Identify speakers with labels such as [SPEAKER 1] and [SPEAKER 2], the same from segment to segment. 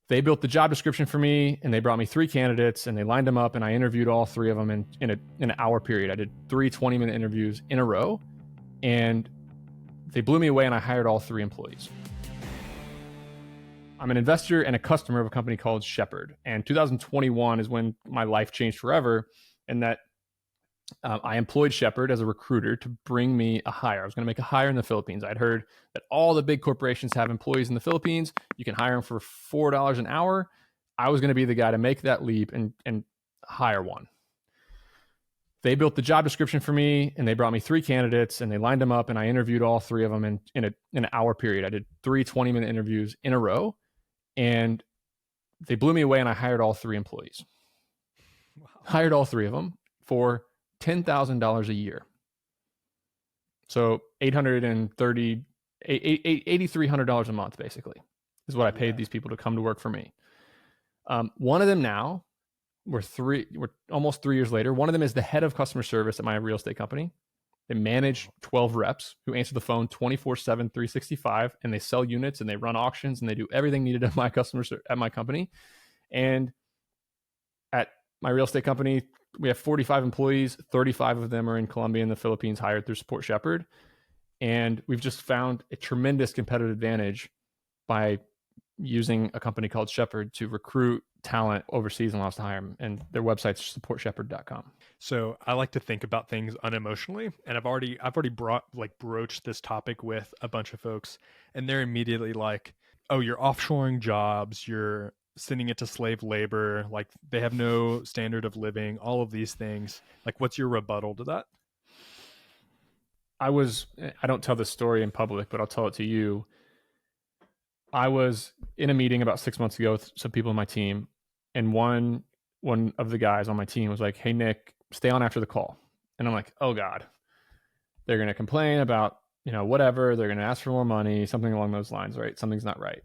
[SPEAKER 1] They built the job description for me, and they brought me 3 candidates, and they lined them up, and I interviewed all 3 of them in an hour period. I did 3 20-minute interviews in a row, and they blew me away, and I hired all 3 employees. I'm an investor and a customer of a company called Shepherd, and 2021 is when my life changed forever, and that I employed Shepherd as a recruiter to bring me a hire. I was going to make a hire in the Philippines. I'd heard that all the big corporations have employees in the Philippines. You can hire them for $4 an hour. I was going to be the guy to make that leap and hire one. They built the job description for me, and they brought me 3 candidates, and they lined them up, and I interviewed all 3 of them in an hour period. I did 3 20-minute interviews in a row, and they blew me away, and I hired all 3 employees. Wow. Hired all 3 of them for $10,000 a year. So $8,300 a month, basically, is what I paid these people to come to work for me. One of them now, we're almost 3 years later. One of them is the head of customer service at my real estate company. They manage 12 reps who answer the phone 24/7, 365, and they sell units and they run auctions and they do everything needed at my company. And at my real estate company, we have 45 employees. 35 of them are in Colombia and the Philippines, hired through Support Shepherd. And we've just found a tremendous competitive advantage by using a company called Shepherd to recruit talent overseas and allow us to hire them. And their website's supportshepherd.com.
[SPEAKER 2] So I like to think about things unemotionally, and I've already broached this topic with a bunch of folks, and they're immediately like, "Oh, you're offshoring jobs, you're sending it to slave labor, like they have no standard of living, all of these things." Like, what's your rebuttal to that?
[SPEAKER 1] I don't tell this story in public, but I'll tell it to you. I was in a meeting about 6 months ago with some people on my team, and one of the guys on my team was like, "Hey, Nick, stay on after the call." And I'm like, "Oh God, they're going to complain about, whatever. They're going to ask for more money, something along those lines, right? Something's not right."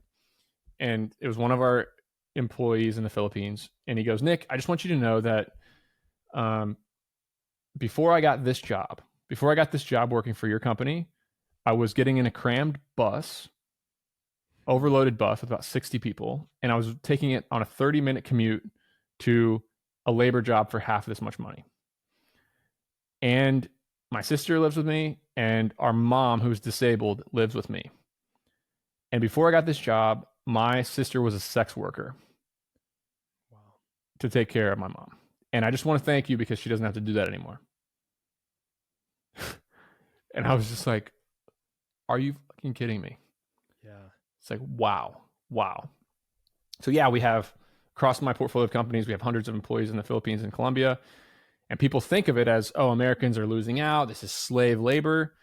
[SPEAKER 1] And it was one of our employees in the Philippines. And he goes, "Nick, I just want you to know that before I got this job working for your company, I was getting in a crammed bus, overloaded bus with about 60 people. And I was taking it on a 30-minute commute to a labor job for half this much money. And my sister lives with me, and our mom, who's disabled, lives with me. And before I got this job, my sister was a sex worker to take care of my mom. And I just want to thank you because she doesn't have to do that anymore." And I was just like, "Are you fucking kidding me?"
[SPEAKER 2] Yeah.
[SPEAKER 1] It's like, wow. So yeah, we have, across my portfolio of companies, we have hundreds of employees in the Philippines and Colombia. And people think of it as, oh, Americans are losing out. This is slave labor.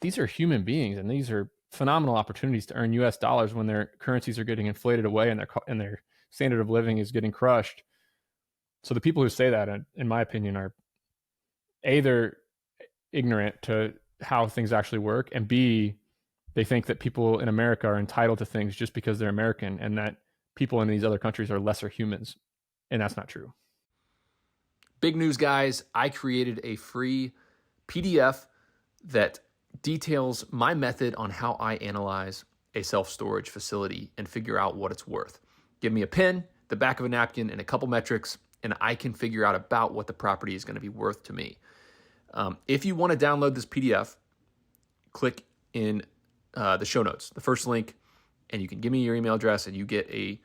[SPEAKER 1] These are human beings, and these are phenomenal opportunities to earn US dollars when their currencies are getting inflated away and their standard of living is getting crushed. So the people who say that, in my opinion, are A, they're ignorant to how things actually work, and B, they think that people in America are entitled to things just because they're American, and that people in these other countries are lesser humans. And that's not true.
[SPEAKER 3] Big news, guys. I created a free PDF that details my method on how I analyze a self-storage facility and figure out what it's worth. Give me a pen, the back of a napkin, and a couple metrics, and I can figure out about what the property is going to be worth to me. If you want to download this PDF, click in the show notes, the first link, and you can give me your email address, and you get a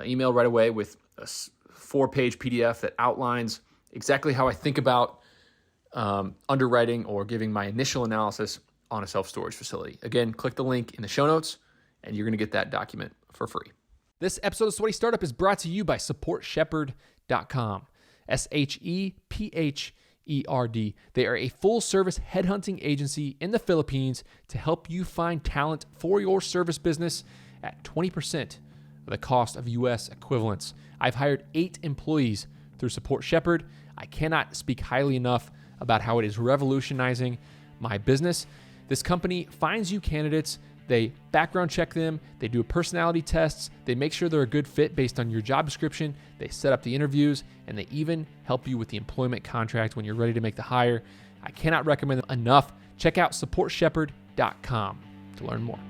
[SPEAKER 3] email right away with a 4-page PDF that outlines exactly how I think about underwriting or giving my initial analysis on a self-storage facility. Again, click the link in the show notes, and you're going to get that document for free.
[SPEAKER 4] This episode of Sweaty Startup is brought to you by supportshepherd.com. SHEPHERD. They are a full-service headhunting agency in the Philippines to help you find talent for your service business at 20% of the cost of U.S. equivalents. I've hired 8 employees through Support Shepherd. I cannot speak highly enough about how it is revolutionizing my business. This company finds you candidates. They background check them. They do personality tests. They make sure they're a good fit based on your job description. They set up the interviews, and they even help you with the employment contract when you're ready to make the hire. I cannot recommend them enough. Check out supportshepherd.com to learn more.